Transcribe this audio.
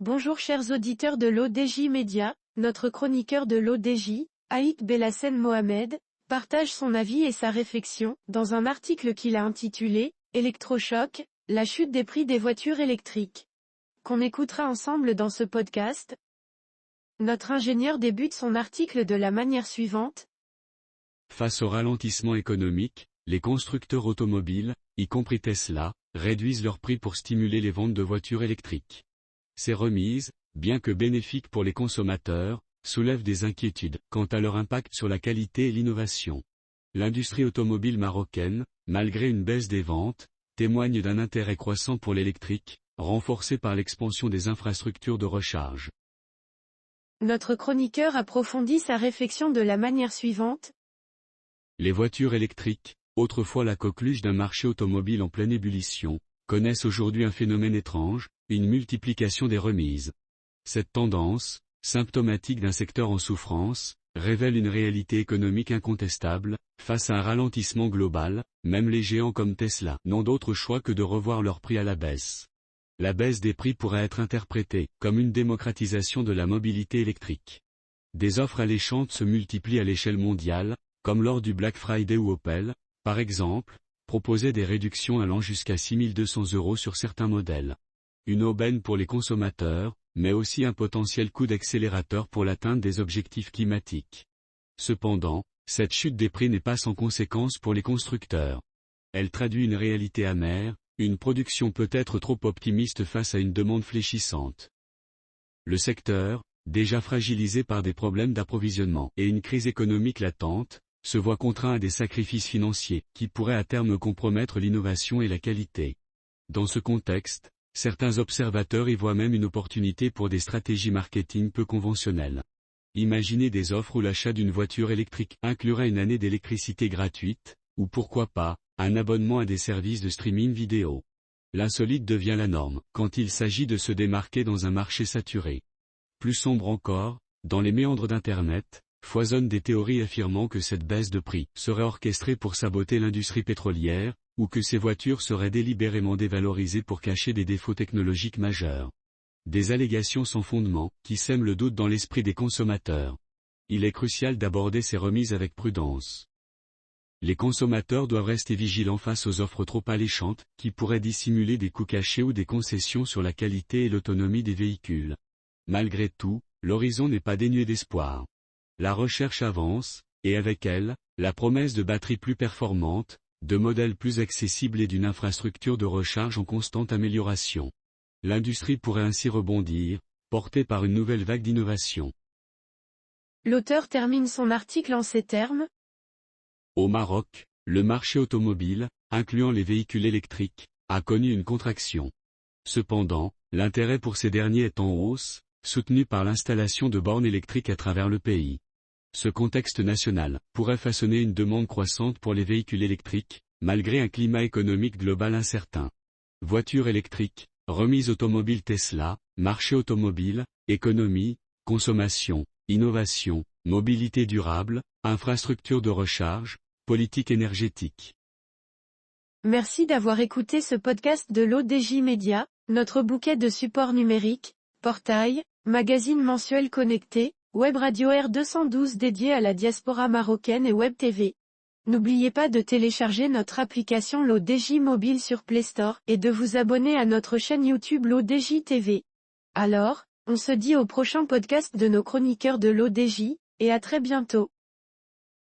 Bonjour chers auditeurs de l'ODJ Média, notre chroniqueur de l'ODJ, Aït Bellassem Mohamed, partage son avis et sa réflexion, dans un article qu'il a intitulé « Électrochoc, la chute des prix des voitures électriques », qu'on écoutera ensemble dans ce podcast. Notre ingénieur débute son article de la manière suivante. Face au ralentissement économique, les constructeurs automobiles, y compris Tesla, réduisent leurs prix pour stimuler les ventes de voitures électriques. Ces remises, bien que bénéfiques pour les consommateurs, soulèvent des inquiétudes quant à leur impact sur la qualité et l'innovation. L'industrie automobile marocaine, malgré une baisse des ventes, témoigne d'un intérêt croissant pour l'électrique, renforcé par l'expansion des infrastructures de recharge. Notre chroniqueur approfondit sa réflexion de la manière suivante. Les voitures électriques, autrefois la coqueluche d'un marché automobile en pleine ébullition, connaissent aujourd'hui un phénomène étrange, une multiplication des remises. Cette tendance, symptomatique d'un secteur en souffrance, révèle une réalité économique incontestable. Face à un ralentissement global, même les géants comme Tesla n'ont d'autre choix que de revoir leurs prix à la baisse. La baisse des prix pourrait être interprétée comme une démocratisation de la mobilité électrique. Des offres alléchantes se multiplient à l'échelle mondiale, comme lors du Black Friday où Opel, par exemple, proposait des réductions allant jusqu'à 6 200 € sur certains modèles. Une aubaine pour les consommateurs, mais aussi un potentiel coup d'accélérateur pour l'atteinte des objectifs climatiques. Cependant, cette chute des prix n'est pas sans conséquence pour les constructeurs. Elle traduit une réalité amère, une production peut-être trop optimiste face à une demande fléchissante. Le secteur, déjà fragilisé par des problèmes d'approvisionnement et une crise économique latente, se voit contraint à des sacrifices financiers qui pourraient à terme compromettre l'innovation et la qualité. Dans ce contexte, certains observateurs y voient même une opportunité pour des stratégies marketing peu conventionnelles. Imaginez des offres où l'achat d'une voiture électrique inclurait une année d'électricité gratuite, ou pourquoi pas, un abonnement à des services de streaming vidéo. L'insolite devient la norme, quand il s'agit de se démarquer dans un marché saturé. Plus sombre encore, dans les méandres d'Internet, foisonnent des théories affirmant que cette baisse de prix serait orchestrée pour saboter l'industrie pétrolière, ou que ces voitures seraient délibérément dévalorisées pour cacher des défauts technologiques majeurs. Des allégations sans fondement, qui sèment le doute dans l'esprit des consommateurs. Il est crucial d'aborder ces remises avec prudence. Les consommateurs doivent rester vigilants face aux offres trop alléchantes, qui pourraient dissimuler des coûts cachés ou des concessions sur la qualité et l'autonomie des véhicules. Malgré tout, l'horizon n'est pas dénué d'espoir. La recherche avance, et avec elle, la promesse de batteries plus performantes, de modèles plus accessibles et d'une infrastructure de recharge en constante amélioration. L'industrie pourrait ainsi rebondir, portée par une nouvelle vague d'innovation. L'auteur termine son article en ces termes. Au Maroc, le marché automobile, incluant les véhicules électriques, a connu une contraction. Cependant, l'intérêt pour ces derniers est en hausse, soutenu par l'installation de bornes électriques à travers le pays. Ce contexte national pourrait façonner une demande croissante pour les véhicules électriques, malgré un climat économique global incertain. Voitures électriques, remise automobile Tesla, marché automobile, économie, consommation, innovation, mobilité durable, infrastructure de recharge, politique énergétique. Merci d'avoir écouté ce podcast de l'ODJ Média, notre bouquet de supports numériques, portail, magazine mensuel connecté, Web Radio R212 dédié à la diaspora marocaine et Web TV. N'oubliez pas de télécharger notre application l'ODJ Mobile sur Play Store et de vous abonner à notre chaîne YouTube l'ODJ TV. Alors, on se dit au prochain podcast de nos chroniqueurs de l'ODJ, et à très bientôt.